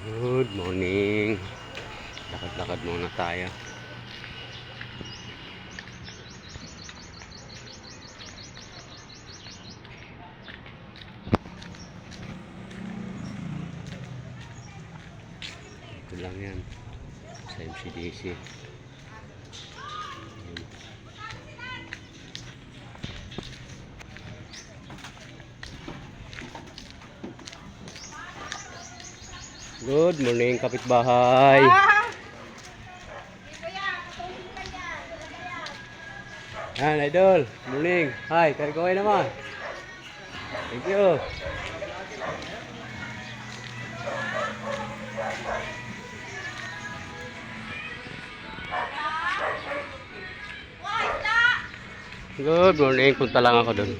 Good morning. Lakad-lakad muna tayo. Ito lang yan sa MCDC. Good morning, kapitbahay. Yan, idol. Morning. Hi, kaya naman. Thank you. Good morning. Punta lang ako doon.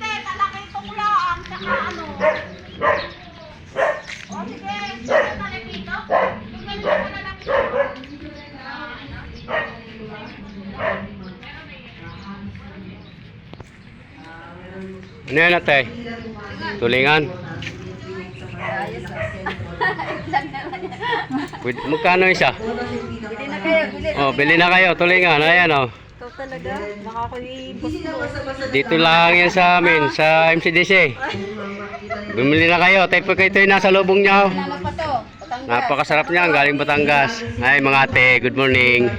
Ano yan ate? Tulingan? Magkano isa? Bili na kayo, bili. Oh, bili na kayo. Tulingan. Ayan oh. Ikaw talaga, makakuli. Dito lang yan sa amin, sa MCDC. Bumili na kayo. Tayo po kayo ito yung nasa lubong niya. Ano pa to? Batangas. Napakasarap niya. Galing Batangas. Ay mga ate, good morning.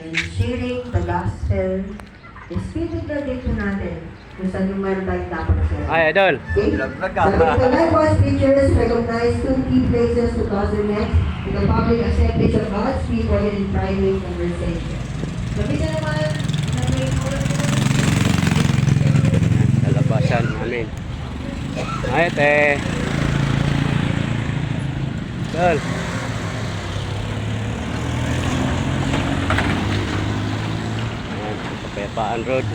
And sharing the gospel, the spirit na dito natin, kung saan yung meron tayong dapat sa. Ay, idol. Okay? So the likewise preachers recognize two key places to cause their next in the public acceptance of God's people and in private conversation. Sabi na naman, Sa labasan namin. Ay, ate. Idol. Ayan, Kapayapaan Road.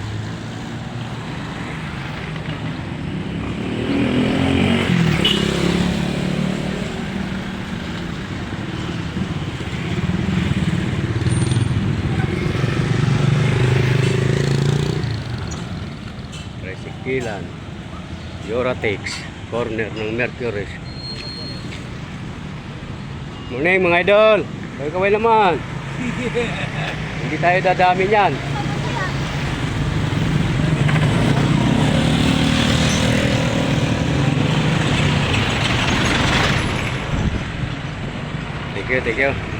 Resikilan, Yoratex, corner ng Mercury. Morning mga idol, kaway naman. Hindi tayo dadami niyan. Thank you, thank you.